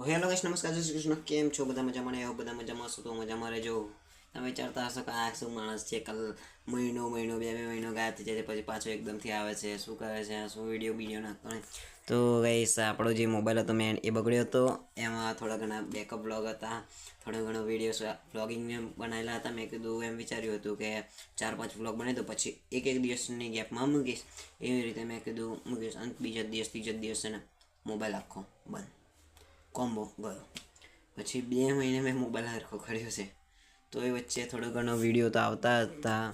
Hello guys, નમસ્કાર, જય શ્રી કૃષ્ણ. કેમ છો બધા? મજામાં ને? બધા મજામાં હશો તો મજામાં રહેજો. તમે વિચારતા હશો કે આ શું માણસ છે, મહિનો બે મહિનો ગાયબ થઈ જાય પછી પાછો એકદમથી આવે છે, શું કરે છે, શું વિડીયો નાખતો ને. તો ગાઈસ, આપણો જે મોબાઈલ હતો મેન એ બગડ્યો હતો. એમાં થોડા ઘણા બેકઅપ વ્લોગ હતા, થોડો ઘણો વિડીયોઝ વ્લોગિંગ બનાવેલા હતા. મેં કીધું એમ વિચાર્યું હતું કે 4-5 વ્લોગ બનાવી દો, પછી એક દિવસની ગેપમાં મૂકીશ. એવી રીતે મેં કીધું મૂકીશ. અને ત્રીજા દિવસ છે ને મોબાઈલ આખો બંધ કોમ્બો ગયો. પછી 2 મહિને મેં મોબાઈલ હરખો કર્યો છે. તો એ વચ્ચે થોડો ઘણો વિડીયો તો આવતા હતા,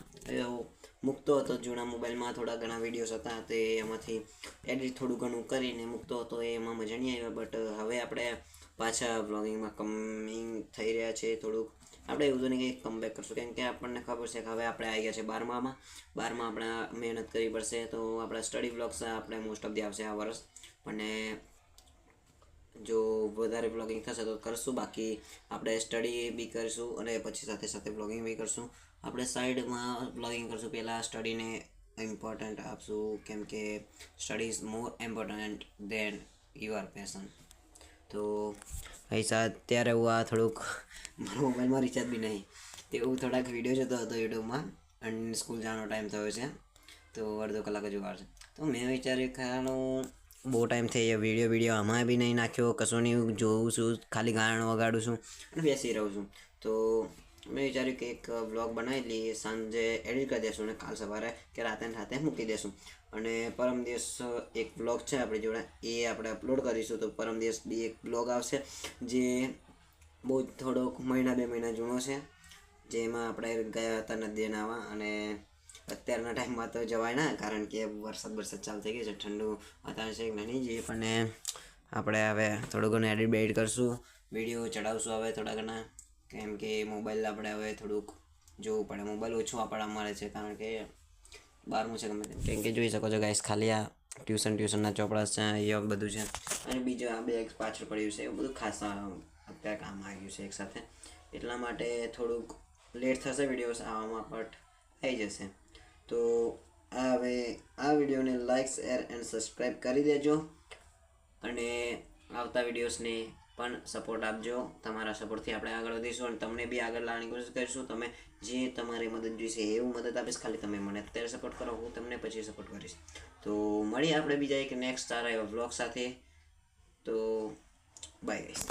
મૂકતો હતો. જૂના મોબાઈલમાં થોડા ઘણા વિડીયોઝ હતા, તે એમાંથી એડિટ થોડું ઘણું કરીને મૂકતો હતો. એમાં મજા નહીં આવ્યા. બટ હવે આપણે પાછા વ્લોગિંગમાં કમિંગ થઈ રહ્યા છે. થોડુંક આપણે એવું તો નહીં કંઈક કમબેક કરશું, કેમ કે આપણને ખબર છે કે હવે આપણે આવી ગયા છે 12માં આપણે મહેનત કરવી પડશે. તો આપણા સ્ટડી વ્લોગ્સ આપણે મોસ્ટ ઓફ ધી આવશે આ વર્ષ. પણ જો વધારે બ્લોગિંગ થશે તો કરશું, બાકી આપણે સ્ટડી બી કરીશું અને પછી સાથે સાથે બ્લોગિંગ બી કરશું. આપણે સાઈડમાં બ્લોગિંગ કરશું, પહેલાં સ્ટડીને ઇમ્પોર્ટન્ટ આપશું, કેમ કે study is more important then your passion. તો પૈસા અત્યારે હું આ થોડુંક મારા મોબાઈલમાં રિચાર્જ બી નહીં, તે હું થોડાક વિડીયો જોતો હતો યુટ્યુબમાં. અને સ્કૂલ જવાનો ટાઈમ થયો છે, તો અડધો કલાક જ વાર છે. તો મેં વિચાર્યું ખાવાનું બહુ ટાઈમ થઈ ગયો, વિડીયો આમાં બી નહીં નાખ્યો, કશું નહીં. જોઉં છું, ખાલી ગાણું વગાડું છું અને બેસી રહું છું. તો મેં વિચાર્યું કે એક વ્લોગ બનાવી લઈએ, સાંજે એડિટ કરી દઈશું અને કાલ સવારે કે રાતે મૂકી દઈશું. અને પરમ દિવસ એક વ્લોગ છે આપણી જોડે, એ આપણે અપલોડ કરીશું. તો પરમ દિવસ બી એક વ્લોગ આવશે, જે બહુ થોડોક 1-2 મહિના જૂનો છે, જેમાં આપણે ગયા હતા નદી નાહવા. અને અત્યારના ટાઈમમાં તો જવાય ના, કારણ કે વરસાદ ચાલુ થઈ ગયો છે, ઠંડુ વાતાવરણ છે, નહીં જઈએ. પણ આપણે હવે થોડું ઘણું એડિટ કરશું, વિડીયો ચડાવશું હવે થોડા ઘણા, કેમ કે મોબાઈલ આપણે હવે થોડુંક જોવું પડે. મોબાઈલ ઓછું આપણે મળે છે, કારણ કે 12મું છે ગમે તેમ. કેમ કે જોઈ શકો છો ગાઈસ, ખાલી આ ટ્યુશનના ચોપડા છે, એ બધું છે. અને બીજું આ બેગ પાછળ પડ્યું છે, એવું બધું ખાસ અત્યારે કામ આવ્યું છે એકસાથે. એટલા માટે થોડુંક લેટ થશે વિડીયોઝ આવવામાં, બટ આવી જશે. તો હવે આ વિડીયોને લાઇક, શેર એન્ડ સબસ્ક્રાઈબ કરી દેજો. અને આવતા વિડીયોઝને પણ સપોર્ટ આપજો. તમારા સપોર્ટથી આપણે આગળ વધીશું અને તમને બી આગળ લાવવાની કોશિશ કરીશું. તમે જે તમારી મદદ જોઈશે એવું મદદ આપીશ. ખાલી તમે મને અત્યારે સપોર્ટ કરો, હું તમને પછી સપોર્ટ કરીશ. તો મળીએ આપણે બીજા એક નેક્સ્ટ સારા એવા વ્લોગ સાથે. તો બાય ગાઈસ.